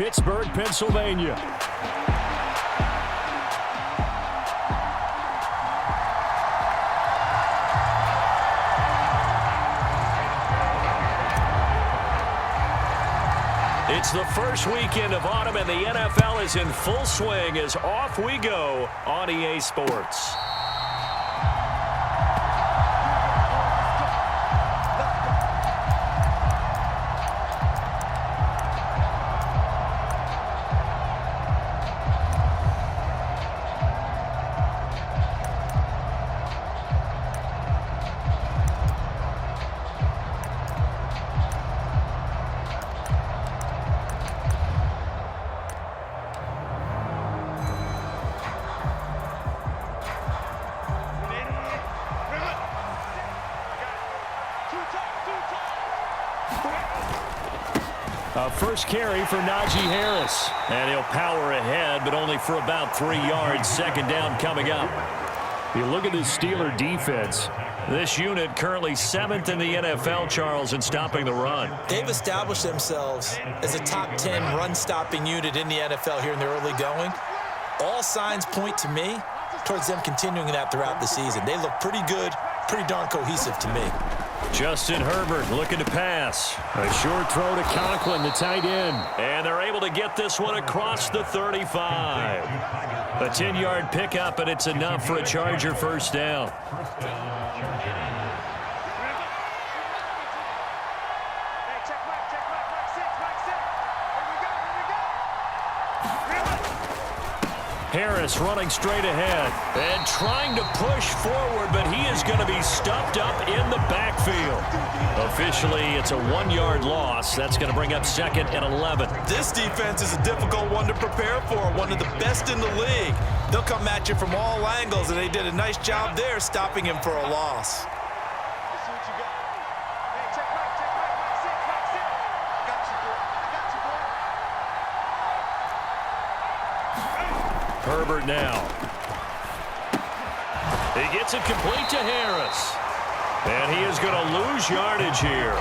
Pittsburgh, Pennsylvania. It's the first weekend of autumn, and the NFL is in full swing as off we go on EA Sports. First carry for Najee Harris. And he'll power ahead, but only for about 3 yards. Second down coming up. You look at the Steeler defense. This unit currently 7th in the NFL, Charles, in stopping the run. They've established themselves as a top 10 run-stopping unit in the NFL here in the early going. All signs point to me towards them continuing that throughout the season. They look pretty good, pretty darn cohesive to me. Justin Herbert looking to pass. A short throw to Conklin, the tight end. And they're able to get this one across the 35. A 10-yard pickup, and it's enough for a Charger first down. Harris running straight ahead and trying to push forward, but he is going to be stuffed up in the backfield. Officially, it's a 1-yard loss. That's going to bring up 2nd and 11. This defense is a difficult one to prepare for, one of the best in the league. They'll come at you from all angles, and they did a nice job there stopping him for a loss. Herbert now. He gets it complete to Harris. And he is going to lose yardage here.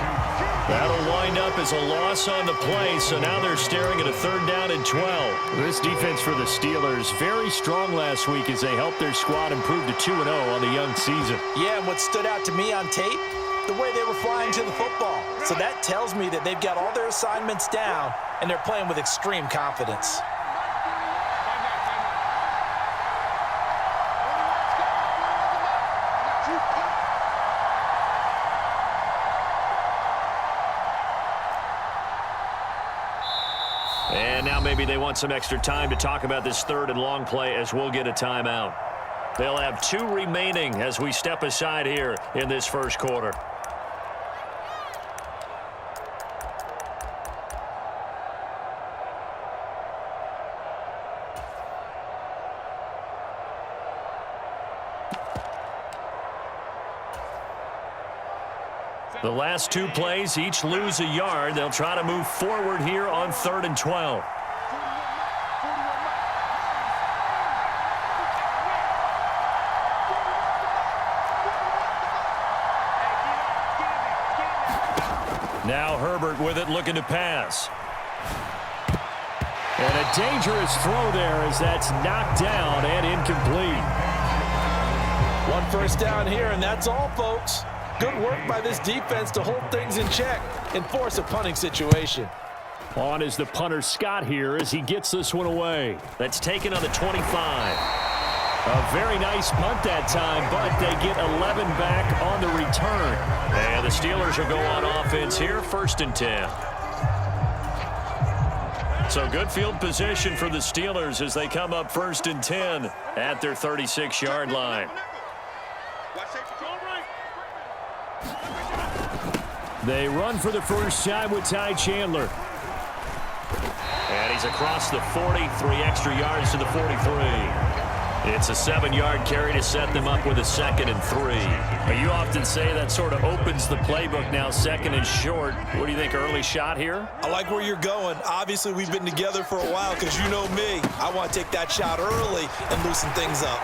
That'll wind up as a loss on the play, so now they're staring at a 3rd down and 12. This defense for the Steelers, very strong last week as they helped their squad improve to 2-0 on the young season. Yeah, and what stood out to me on tape, the way they were flying to the football. So that tells me that they've got all their assignments down, and they're playing with extreme confidence. And now maybe they want some extra time to talk about this 3rd and long play as we'll get a timeout. They'll have 2 remaining as we step aside here in this first quarter. The last 2 plays, each lose a yard. They'll try to move forward here on 3rd and 12. Now Herbert with it, looking to pass. And a dangerous throw there as that's knocked down and incomplete. 1 first down here, and that's all, folks. Good work by this defense to hold things in check and force a punting situation. On is the punter Scott here as he gets this one away. That's taken on the 25. A very nice punt that time, but they get 11 back on the return. And the Steelers will go on offense here, 1st and 10. So good field position for the Steelers as they come up 1st and 10 at their 36-yard line. They run for the first time with Ty Chandler. And he's across the 40, 3 extra yards to the 43. It's a 7-yard carry to set them up with a 2nd and 3. But you often say that sort of opens the playbook now, 2nd and short. What do you think, early shot here? I like where you're going. Obviously, we've been together for a while because you know me. I want to take that shot early and loosen things up.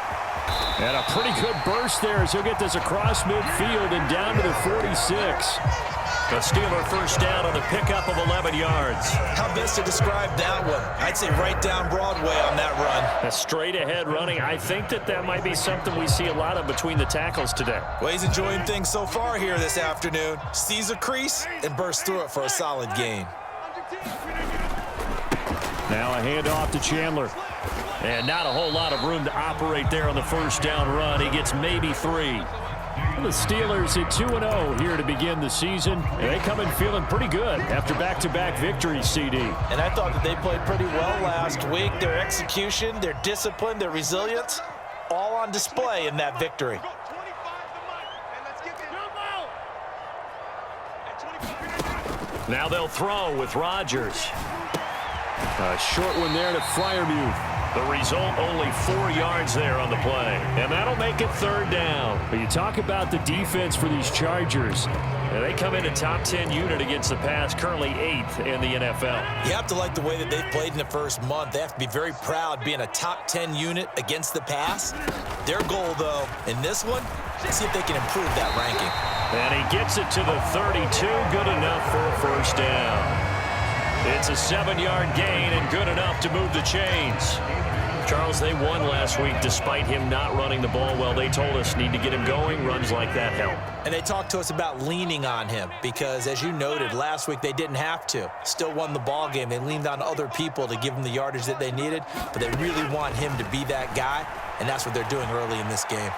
And a pretty good burst there as he'll get this across midfield and down to the 46. A Steeler first down on the pickup of 11 yards. How best to describe that one? I'd say right down Broadway on that run. A straight-ahead running. I think that might be something we see a lot of between the tackles today. Well, he's enjoying things so far here this afternoon. Sees a crease and bursts through it for a solid gain. Now a handoff to Chandler. And not a whole lot of room to operate there on the first down run. He gets maybe 3. The Steelers at 2-0 here to begin the season. And they come in feeling pretty good after back-to-back victories, CD. And I thought that they played pretty well last week. Their execution, their discipline, their resilience, all on display in that victory. Now they'll throw with Rodgers. A short one there to Freiermuth. The result, only 4 yards there on the play. And that'll make it third down. But you talk about the defense for these Chargers. And they come in a top 10 unit against the pass, currently 8th in the NFL. You have to like the way that they've played in the first month. They have to be very proud being a top 10 unit against the pass. Their goal, though, in this one, see if they can improve that ranking. And he gets it to the 32. Good enough for a first down. It's a 7-yard gain and good enough to move the chains. Charles, they won last week despite him not running the ball well. They told us need to get him going. Runs like that help. And they talked to us about leaning on him because, as you noted, last week they didn't have to. Still won the ball game. They leaned on other people to give them the yardage that they needed, but they really want him to be that guy, and that's what they're doing early in this game.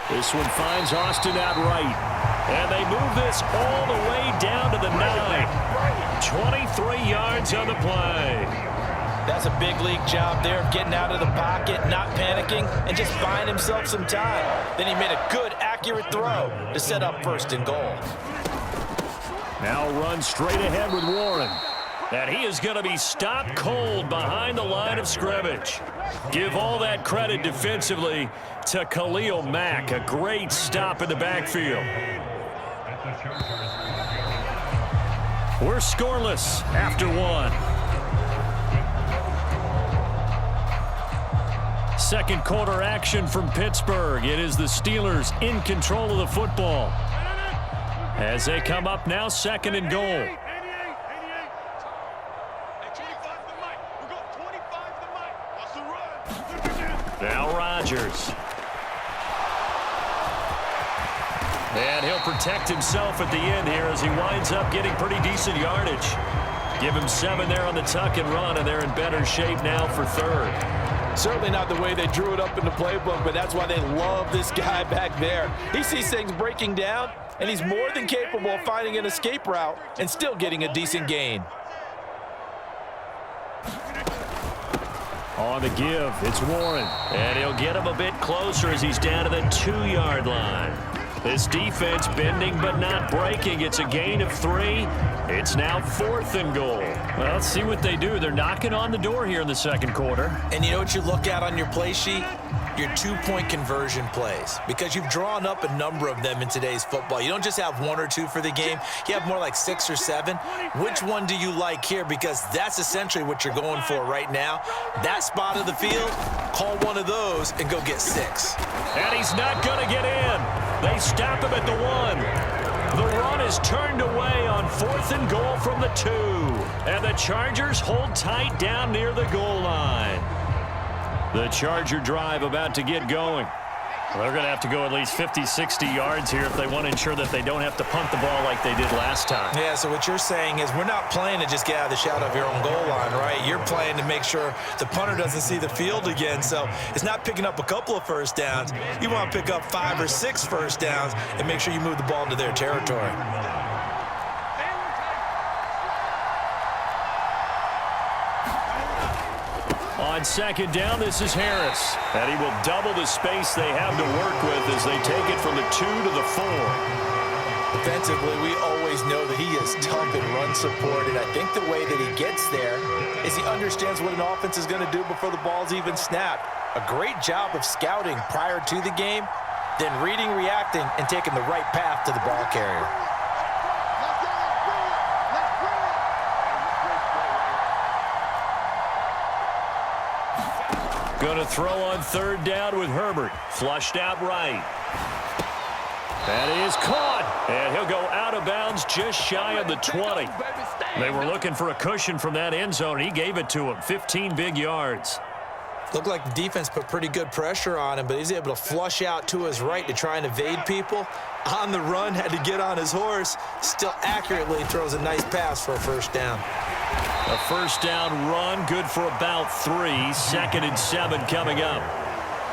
This one finds Austin out right. And they move this all the way down to the 9. 23 yards on the play. That's a big league job there of getting out of the pocket, not panicking, and just buying himself some time. Then he made a good, accurate throw to set up first and goal. Now run straight ahead with Warren. And he is going to be stopped cold behind the line of scrimmage. Give all that credit defensively to Khalil Mack. A great stop in the backfield. We're scoreless after 1. Second quarter action from Pittsburgh. It is the Steelers in control of the football. As they come up now, 2nd and goal. Now Rodgers. And he'll protect himself at the end here as he winds up getting pretty decent yardage. Give him 7 there on the tuck and run, and they're in better shape now for 3rd. Certainly not the way they drew it up in the playbook, but that's why they love this guy back there. He sees things breaking down, and he's more than capable of finding an escape route and still getting a decent gain. On the give, it's Warren. And he'll get him a bit closer as he's down to the 2-yard line. This defense bending but not breaking. It's a gain of 3. It's now 4th and goal. Well, let's see what they do. They're knocking on the door here in the second quarter. And you know what you look at on your play sheet? Your 2-point conversion plays, because you've drawn up a number of them in today's football. You don't just have 1 or 2 for the game. You have more like 6 or 7. Which one do you like here? Because that's essentially what you're going for right now. That spot of the field, call one of those and go get 6. And he's not going to get in. They stop him at the 1. The run is turned away on 4th and goal from the 2. And the Chargers hold tight down near the goal line. The Charger drive about to get going. Well, they're going to have to go at least 50, 60 yards here if they want to ensure that they don't have to punt the ball like they did last time. Yeah, so what you're saying is we're not playing to just get out of the shadow of your own goal line, right? You're playing to make sure the punter doesn't see the field again. So it's not picking up a couple of first downs. You want to pick up 5 or 6 first downs and make sure you move the ball into their territory. On 2nd down, this is Harris. And he will double the space they have to work with as they take it from the 2 to the 4. Defensively, we always know that he is tough in run support, and I think the way that he gets there is he understands what an offense is going to do before the ball's even snapped. A great job of scouting prior to the game, then reading, reacting, and taking the right path to the ball carrier. Going to throw on 3rd down with Herbert. Flushed out right. That is caught, and he'll go out of bounds just shy of the 20. They were looking for a cushion from that end zone. He gave it to him, 15 big yards. Looked like the defense put pretty good pressure on him, but he's able to flush out to his right to try and evade people. On the run, had to get on his horse. Still accurately throws a nice pass for a first down. A first down run, good for about 3. 2nd and 7 coming up.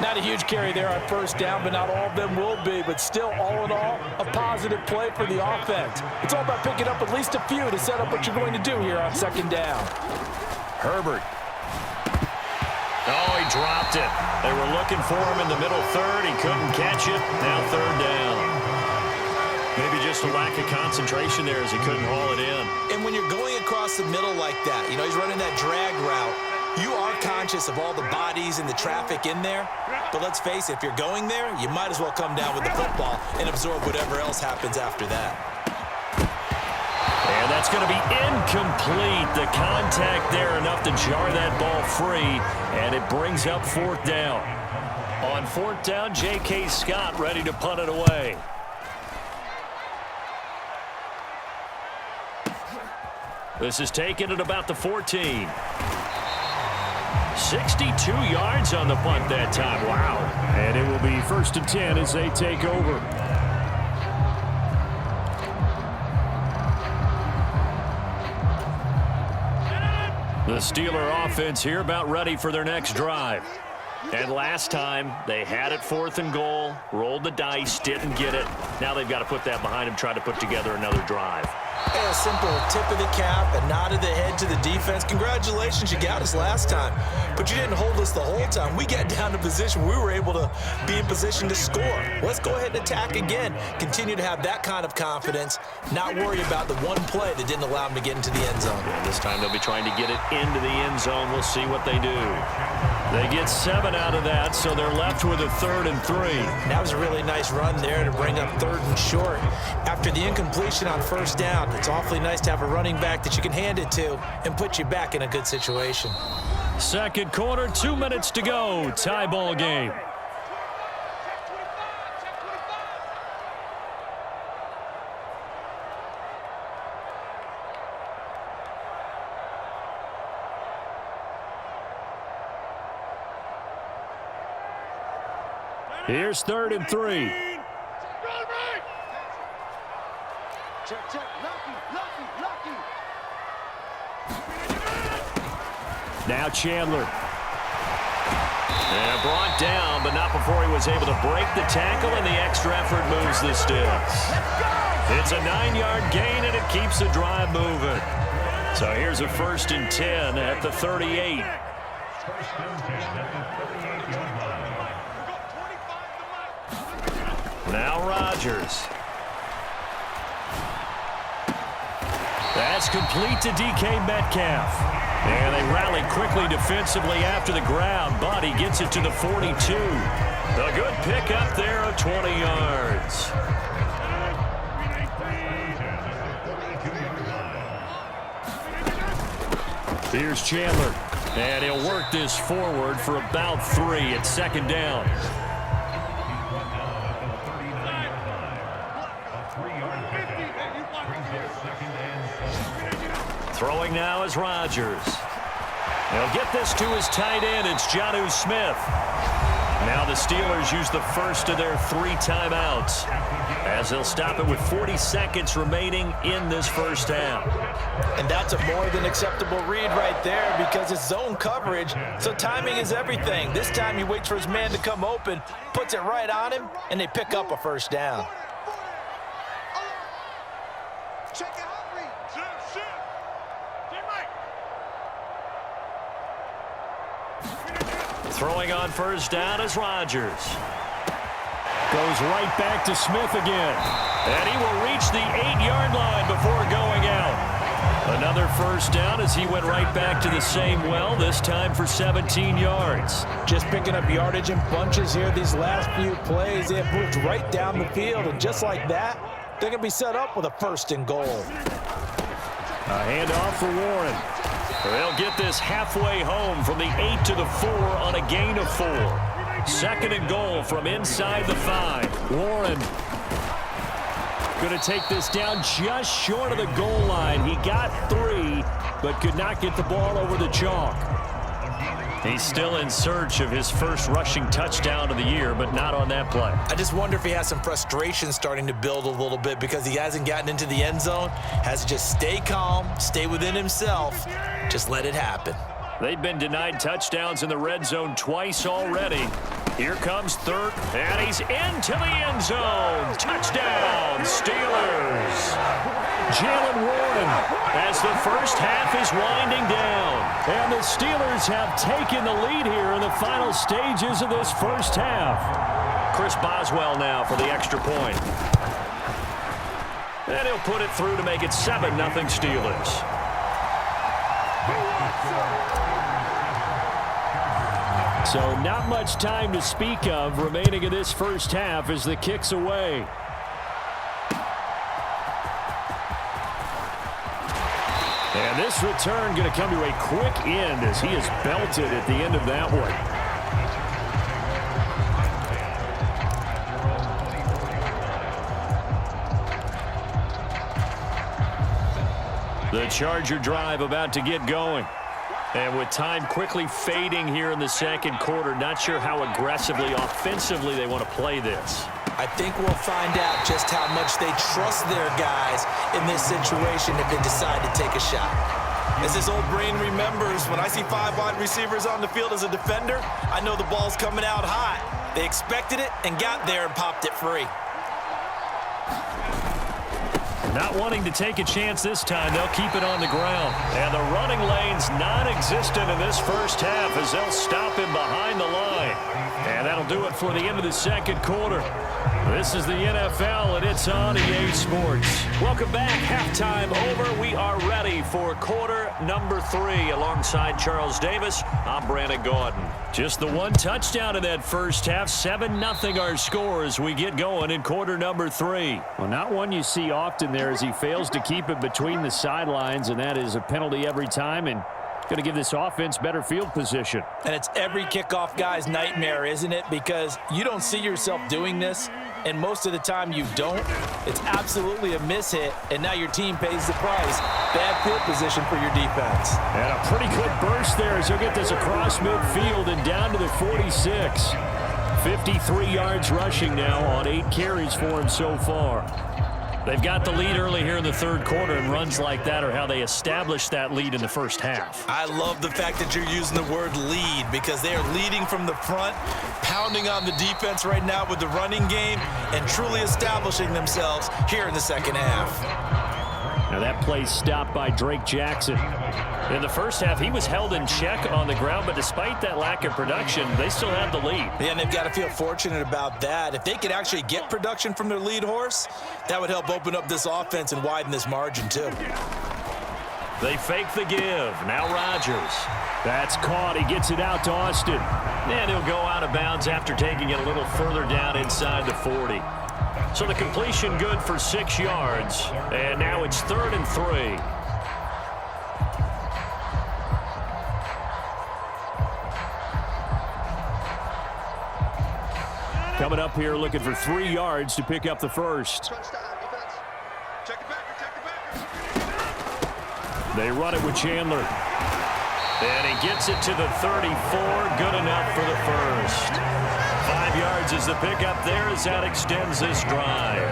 Not a huge carry there on first down, but not all of them will be. But still, all in all, a positive play for the offense. It's all about picking up at least a few to set up what you're going to do here on 2nd down. Herbert. Oh, he dropped it. They were looking for him in the middle third. He couldn't catch it. Now 3rd down. Maybe just a lack of concentration there as he couldn't haul it in. And when you're going across the middle like that, you know, he's running that drag route, you are conscious of all the bodies and the traffic in there. But let's face it, if you're going there, you might as well come down with the football and absorb whatever else happens after that. And that's going to be incomplete. The contact there enough to jar that ball free, and it brings up 4th down. On 4th down, J.K. Scott ready to punt it away. This is taken at about the 14. 62 yards on the punt that time. Wow. And it will be 1st and 10 as they take over. The Steeler offense here about ready for their next drive. And last time, they had it 4th and goal, rolled the dice, didn't get it. Now they've got to put that behind them, try to put together another drive. A simple tip of the cap, a nod of the head to the defense. Congratulations, you got us last time. But you didn't hold us the whole time. We got down to position. We were able to be in position to score. Let's go ahead and attack again. Continue to have that kind of confidence. Not worry about the one play that didn't allow them to get into the end zone. And this time they'll be trying to get it into the end zone. We'll see what they do. They get 7 out of that, so they're left with a 3rd and 3. That was a really nice run there to bring up 3rd and short. After the incompletion on first down, it's awfully nice to have a running back that you can hand it to and put you back in a good situation. 2nd quarter, 2 minutes to go. Tie ball game. Here's 3rd and 3. Now Chandler. And brought down, but not before he was able to break the tackle, and the extra effort moves the sticks. It's a 9-yard gain, and it keeps the drive moving. So here's a 1st and 10 at the 38. Now Rodgers. That's complete to DK Metcalf. And they rally quickly defensively after the grab, but he gets it to the 42. A good pickup there of 20 yards. Here's Chandler. And he'll work this forward for about 3 at 2nd down. Throwing now is Rodgers. He'll get this to his tight end. It's Jonnu Smith. Now the Steelers use the first of their 3 timeouts as they'll stop it with 40 seconds remaining in this first half. And that's a more than acceptable read right there because it's zone coverage, so timing is everything. This time he waits for his man to come open, puts it right on him, and they pick up a first down. Throwing on first down is Rodgers. Goes right back to Smith again. And he will reach the 8-yard line before going out. Another first down as he went right back to the same well, this time for 17 yards. Just picking up yardage in bunches here these last few plays. They have moved right down the field, and just like that, they're going to be set up with a 1st and goal. A handoff for Warren. They'll get this halfway home from the 8 to the 4 on a gain of 4. 2nd and goal from inside the 5. Warren Going to take this down just short of the goal line. He got 3, but could not get the ball over the chalk. He's still in search of his first rushing touchdown of the year, but not on that play. I just wonder if he has some frustration starting to build a little bit because he hasn't gotten into the end zone. Has to just stay calm, stay within himself, just let it happen. They've been denied touchdowns in the red zone twice already. Here comes third, and he's into the end zone. Touchdown, Steelers. Jalen Warren as the first half is winding down. And the Steelers have taken the lead here in the final stages of this first half. Chris Boswell now for the extra point. And he'll put it through to make it 7-0 Steelers. So not much time to speak of remaining in this first half as the kick's away. And this return going to come to a quick end as he is belted at the end of that one. The Charger drive about to get going. And with time quickly fading here in the second quarter, not sure how aggressively, offensively they want to play this. I think we'll find out just how much they trust their guys in this situation if they decide to take a shot. As this old brain remembers, when I see 5 wide receivers on the field as a defender, I know the ball's coming out hot. They expected it and got there and popped it free. Not wanting to take a chance this time, they'll keep it on the ground. And the running lane's non-existent in this first half as they'll stop him behind the line. And that'll do it for the end of the second quarter. This is the NFL, and it's on EA Sports. Welcome back. Halftime over. We are ready for quarter number 3. Alongside Charles Davis, I'm Brandon Gaudin. Just the one touchdown in that first half. 7-0 our score as we get going in quarter number 3. Well, not one you see often there as he fails to keep it between the sidelines, and that is a penalty every time, and going to give this offense better field position. And it's every kickoff guy's nightmare, isn't it? Because you don't see yourself doing this, and most of the time you don't. It's absolutely a miss-hit, and now your team pays the price. Bad field position for your defense. And a pretty good burst there as he'll get this across midfield and down to the 46. 53 yards rushing now on 8 carries for him so far. They've got the lead early here in the third quarter, and runs like that are how they established that lead in the first half. I love the fact that you're using the word lead because they are leading from the front, pounding on the defense right now with the running game, and truly establishing themselves here in the second half. Now that play stopped by Drake Jackson. In the first half, he was held in check on the ground, but despite that lack of production, they still have the lead. Yeah, and they've got to feel fortunate about that. If they could actually get production from their lead horse, that would help open up this offense and widen this margin too. They fake the give. Now Rodgers. That's caught. He gets it out to Austin. And he'll go out of bounds after taking it a little further down inside the 40. So the completion good for 6 yards. And now it's 3rd and 3. Coming up here looking for 3 yards to pick up the first. They run it with Chandler. And he gets it to the 34. Good enough for the first. 5 yards is the pickup there as that extends this drive.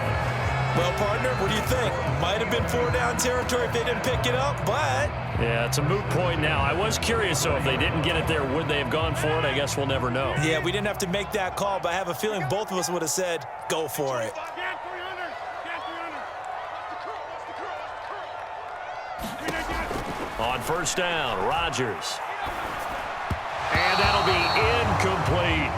Well, partner, what do you think? Might have been 4-down territory if they didn't pick it up, but... Yeah, it's a moot point now. I was curious, though, if they didn't get it there, would they have gone for it? I guess we'll never know. Yeah, we didn't have to make that call, but I have a feeling both of us would have said, go for it. On first down, Rodgers. And that'll be incomplete.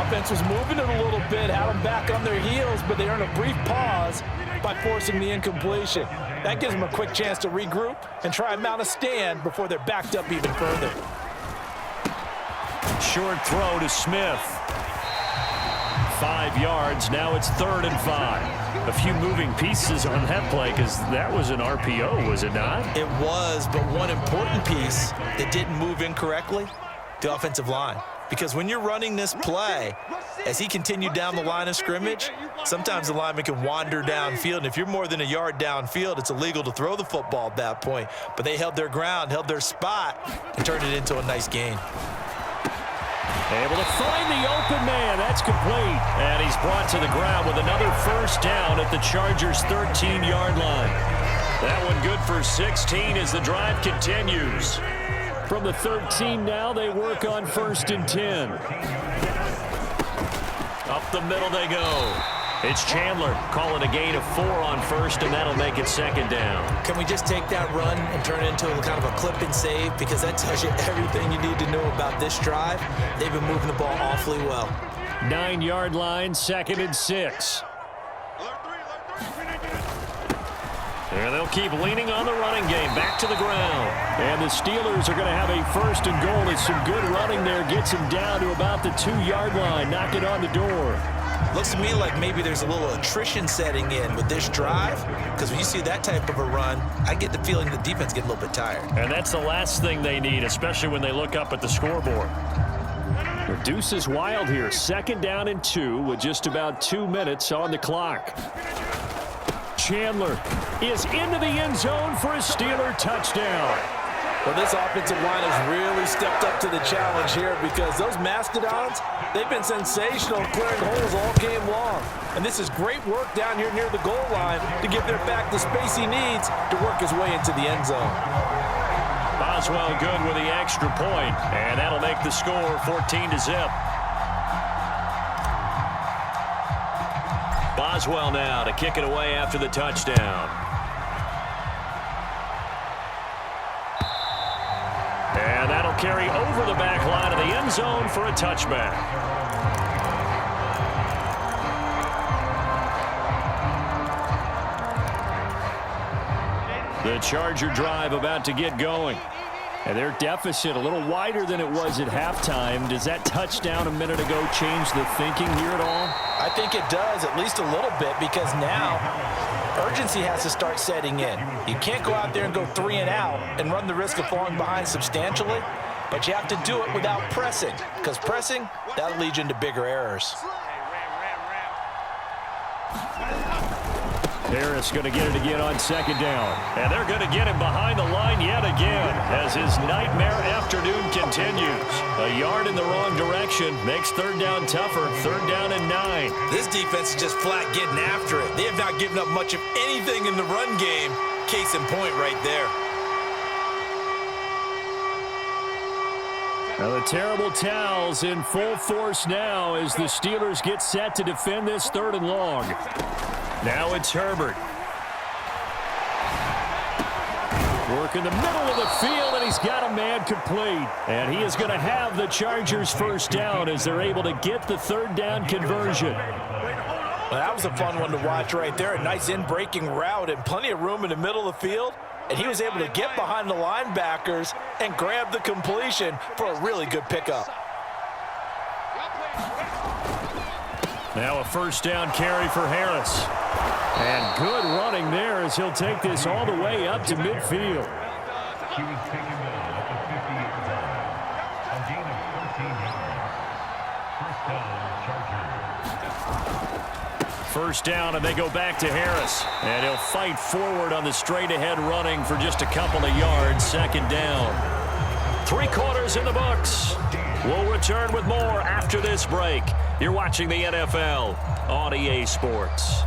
Offense was moving it a little bit, had them back on their heels, but they earned a brief pause by forcing the incompletion. That gives them a quick chance to regroup and try and mount a stand before they're backed up even further. Short throw to Smith. 5 yards. Now it's 3rd and 5. A few moving pieces on that play because that was an RPO, was it not? It was, but one important piece that didn't move incorrectly, the offensive line. because when you're running this play, as he continued down the line of scrimmage, sometimes the lineman can wander downfield, and if you're more than a yard downfield, it's illegal to throw the football at that point. But they held their ground, held their spot, and turned it into a nice gain. Able to find the open man. That's complete. And he's brought to the ground with another first down at the Chargers' 13-yard line. That one good for 16 as the drive continues. From the 13 now, they work on 1st and 10. Up the middle they go. It's Chandler calling a gain of 4 on 1st, and that'll make it 2nd down. Can we just take that run and turn it into a kind of a clip and save? Because that tells you everything you need to know about this drive. They've been moving the ball awfully well. 9-yard line, 2nd and 6. And they'll keep leaning on the running game. Back to the ground. And the Steelers are going to have a 1st and goal. It's some good running there. Gets him down to about the 2-yard line. Knock it on the door. Looks to me like maybe there's a little attrition setting in with this drive, because when you see that type of a run, I get the feeling the defense gets a little bit tired. And that's the last thing they need, especially when they look up at the scoreboard. The deuce is wild here. 2nd down and 2 with just about 2 minutes on the clock. Chandler is into the end zone for a Steeler touchdown. Well, this offensive line has really stepped up to the challenge here, because those Mastodons, they've been sensational clearing holes all game long. And this is great work down here near the goal line to give their back the space he needs to work his way into the end zone. Boswell good with the extra point, and that'll make the score 14-0. Boswell now to kick it away after the touchdown. And that'll carry over the back line of the end zone for a touchback. The Charger drive about to get going. And their deficit a little wider than it was at halftime. Does that touchdown a minute ago change the thinking here at all? I think it does, at least a little bit, because now urgency has to start setting in. You can't go out there and go 3 and out and run the risk of falling behind substantially, but you have to do it without pressing, because pressing, that'll lead you into bigger errors. Harris going to get it again on 2nd down. And they're going to get him behind the line yet again as his nightmare afternoon continues. A yard in the wrong direction makes 3rd down tougher. 3rd down and 9. This defense is just flat getting after it. They have not given up much of anything in the run game. Case in point right there. Now the terrible towels in full force now as the Steelers get set to defend this 3rd and long. Now it's Herbert. Work in the middle of the field, and he's got a man complete. And he is going to have the Chargers' 1st down as they're able to get the 3rd down conversion. Well, that was a fun one to watch right there. A nice in-breaking route and plenty of room in the middle of the field. And he was able to get behind the linebackers and grab the completion for a really good pickup. Now a 1st down carry for Harris. And good running there as he'll take this all the way up to midfield. First down, and they go back to Harris. And he'll fight forward on the straight-ahead running for just a couple of yards. 2nd down. 3 quarters in the books. We'll return with more after this break. You're watching the NFL on EA Sports.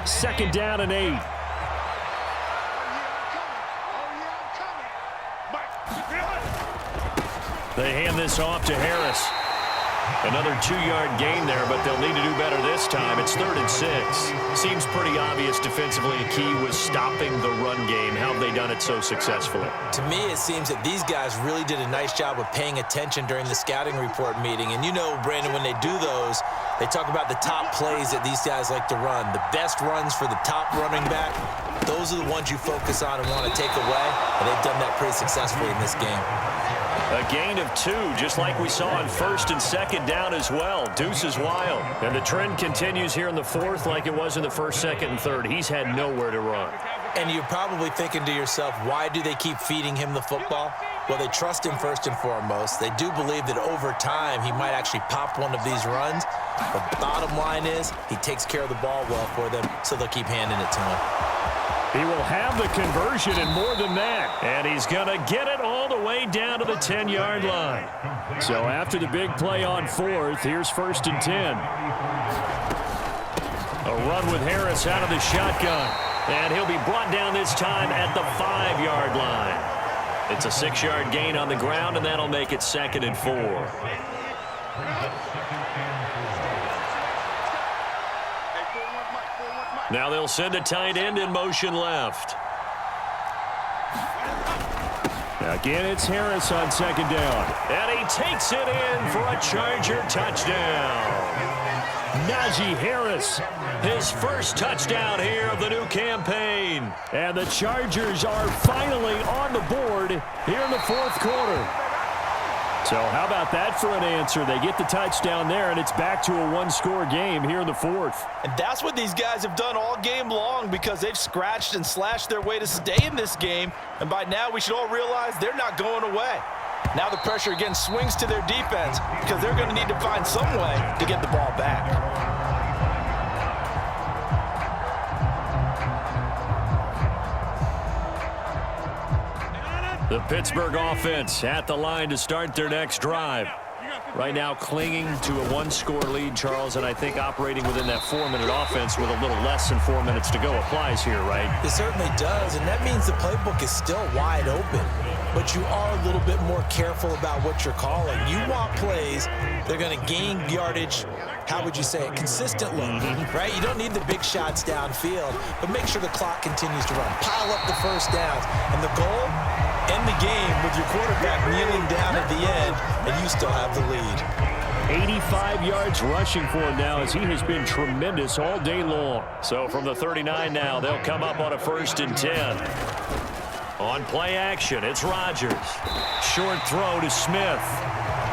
Second down and 8. They hand this off to Harris. Another 2-yard gain there, but they'll need to do better this time. It's 3rd and 6. Seems pretty obvious defensively a key was stopping the run game. How have they done it so successfully? To me, it seems that these guys really did a nice job of paying attention during the scouting report meeting. And you know, Brandon, when they do those, they talk about the top plays that these guys like to run. The best runs for the top running back, those are the ones you focus on and want to take away. And they've done that pretty successfully in this game. A gain of 2, just like we saw on 1st and 2nd down as well. Deuce is wild. And the trend continues here in the 4th like it was in the 1st, 2nd, and 3rd. He's had nowhere to run. And you're probably thinking to yourself, why do they keep feeding him the football? Well, they trust him first and foremost. They do believe that over time he might actually pop one of these runs. But the bottom line is he takes care of the ball well for them, so they'll keep handing it to him. He will have the conversion and more than that. And he's going to get it all the way down to the 10-yard line. So after the big play on 4th, here's 1st and 10. A run with Harris out of the shotgun. And he'll be brought down this time at the 5-yard line. It's a 6-yard gain on the ground, and that'll make it 2nd and 4. Now they'll send a tight end in motion left. Again, it's Harris on 2nd down. And he takes it in for a Charger touchdown. Najee Harris, his first touchdown here of the new campaign. And the Chargers are finally on the board here in the 4th quarter. So how about that for an answer? They get the touchdown there, and it's back to a 1-score game here in the 4th. And that's what these guys have done all game long, because they've scratched and slashed their way to stay in this game. And by now, we should all realize they're not going away. Now the pressure again swings to their defense, because they're going to need to find some way to get the ball back. The Pittsburgh offense at the line to start their next drive. Right now clinging to a 1-score lead, Charles, and I think operating within that 4-minute offense with a little less than 4 minutes to go applies here, right? It certainly does, and that means the playbook is still wide open. But you are a little bit more careful about what you're calling. You want plays, they're going to gain yardage, how would you say it, consistently, right? You don't need the big shots downfield, but make sure the clock continues to run. Pile up the first downs, and the goal, end the game with your quarterback kneeling down at the end, and you still have the lead. 85 yards rushing for him now, as he has been tremendous all day long. So from the 39 now, they'll come up on a 1st and 10. On play action, it's Rodgers. Short throw to Smith.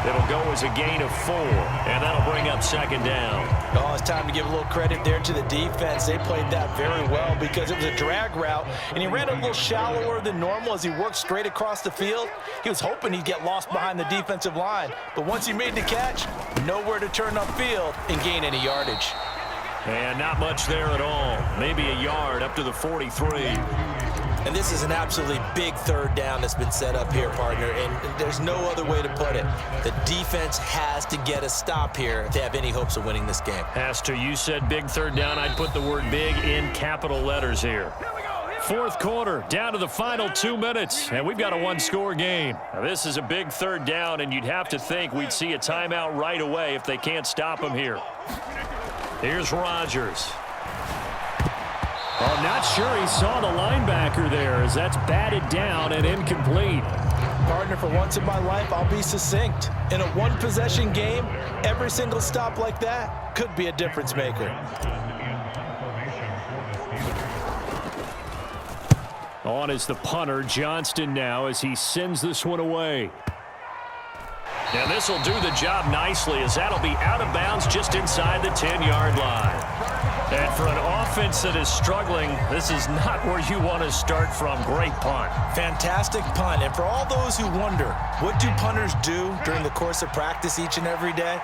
It'll go as a gain of 4, and that'll bring up 2nd down. Oh, it's time to give a little credit there to the defense. They played that very well because it was a drag route, and he ran a little shallower than normal as he worked straight across the field. He was hoping he'd get lost behind the defensive line, but once he made the catch, nowhere to turn upfield and gain any yardage. And not much there at all. Maybe a yard up to the 43. And this is an absolutely big 3rd down that's been set up here, partner, and there's no other way to put it. The defense has to get a stop here if they have any hopes of winning this game. Has to. You said big 3rd down. I'd put the word big in capital letters here. 4th quarter, down to the final 2 minutes, and we've got a 1-score game. Now, this is a big 3rd down, and you'd have to think we'd see a timeout right away if they can't stop him here. Here's Rodgers. I'm not sure he saw the linebacker there, as that's batted down and incomplete. Partner, for once in my life, I'll be succinct. In a 1-possession game, every single stop like that could be a difference maker. On is the punter, Johnston, now, as he sends this one away. And this will do the job nicely, as that'll be out of bounds just inside the 10-yard line. And for an offense that is struggling, this is not where you want to start from. Great punt. Fantastic punt. And for all those who wonder, what do punters do during the course of practice each and every day?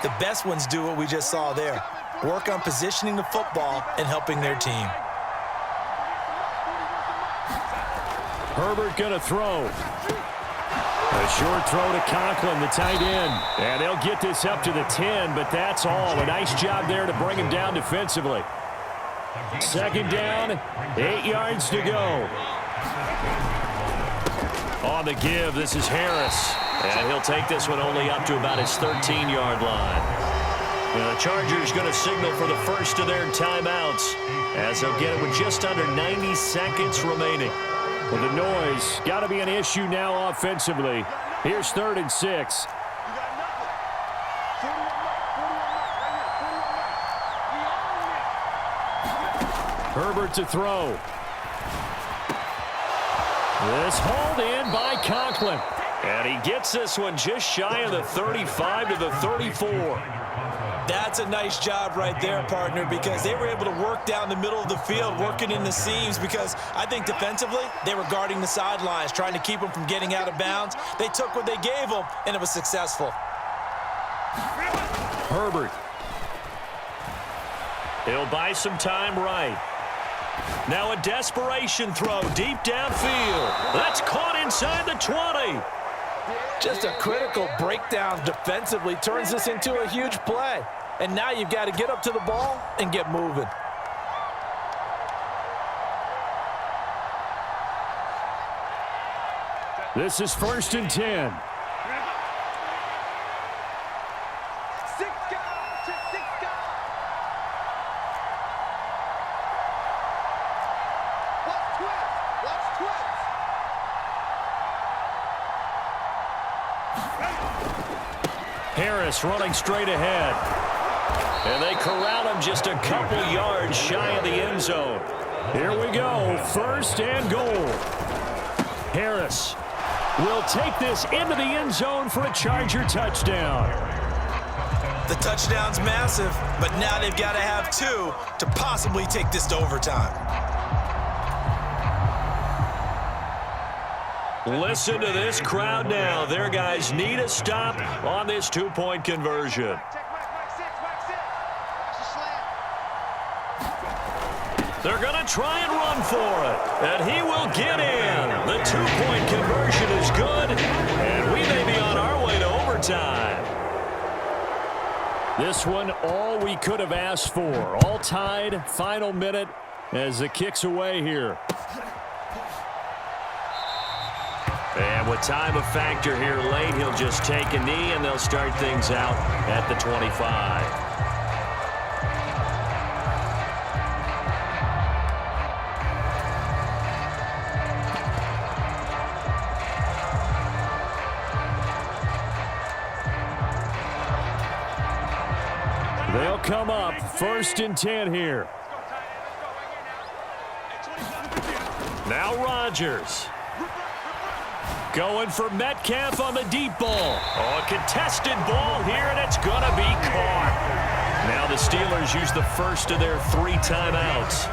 The best ones do what we just saw there. Work on positioning the football and helping their team. Herbert going to throw. A short throw to Conklin, the tight end. And they'll get this up to the 10, but that's all. A nice job there to bring him down defensively. 2nd down, 8 yards to go. On the give, this is Harris. And he'll take this one only up to about his 13-yard line. The Chargers going to signal for the first of their timeouts, as they'll get it with just under 90 seconds remaining. Well, the noise got to be an issue now offensively. Here's 3rd and 6. Herbert to throw. This hauled in by Conklin. And he gets this one just shy of the 35 to the 34. That's a nice job right there, partner, because they were able to work down the middle of the field, working in the seams, because I think defensively they were guarding the sidelines, trying to keep them from getting out of bounds. They took what they gave them, and it was successful. Herbert. He'll buy some time right. Now a desperation throw deep downfield. That's caught inside the 20. Just a critical breakdown defensively turns this into a huge play. And now you've got to get up to the ball and get moving. This is 1st and 10. Harris running straight ahead. And they corral him just a couple yards shy of the end zone. Here we go, 1st and goal. Harris will take this into the end zone for a Charger touchdown. The touchdown's massive, but now they've got to have 2 to possibly take this to overtime. Listen to this crowd now. Their guys need a stop on this 2-point conversion. They're going to try and run for it, and he will get in. The 2-point conversion is good, and we may be on our way to overtime. This one, all we could have asked for. All tied, final minute as the kick's away here. And with time a factor here late, he'll just take a knee, and they'll start things out at the 25. They'll come up 1st and 10 here. Now Rodgers. Going for Metcalf on the deep ball. Oh, a contested ball here, and it's going to be caught. Now the Steelers use the first of their 3 timeouts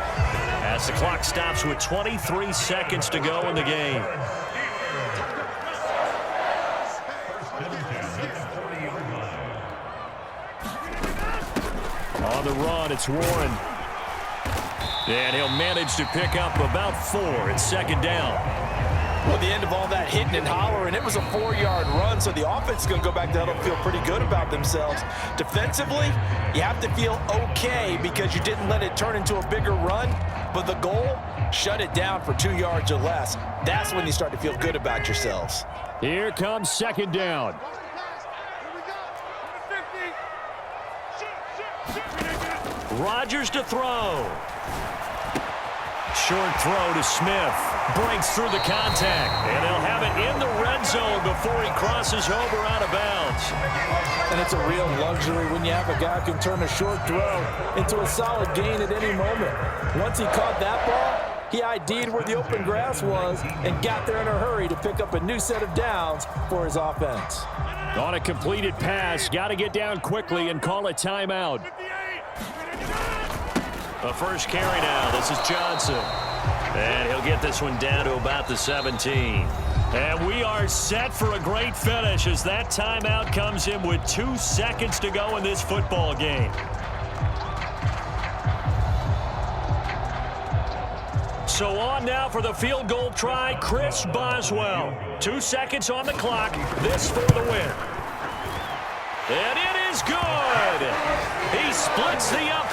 as the clock stops with 23 seconds to go in the game. On the run, it's Warren. And he'll manage to pick up about 4. It's 2nd down. Well, the end of all that hitting and hollering, it was a 4-yard run, so the offense is going to go back to huddle and feel pretty good about themselves. Defensively, you have to feel okay because you didn't let it turn into a bigger run, but the goal, shut it down for 2 yards or less. That's when you start to feel good about yourselves. Here comes 2nd down. Rodgers to throw. Short throw to Smith. Breaks through the contact. And they'll have it in the red zone before he crosses over out of bounds. And it's a real luxury when you have a guy who can turn a short throw into a solid gain at any moment. Once he caught that ball, he ID'd where the open grass was and got there in a hurry to pick up a new set of downs for his offense. On a completed pass, got to get down quickly and call a timeout. The first carry now. This is Johnson. And he'll get this one down to about the 17. And we are set for a great finish as that timeout comes in with 2 seconds to go in this football game. So on now for the field goal try, Chris Boswell. 2 seconds on the clock. This for the win. And it is good. He splits the upright.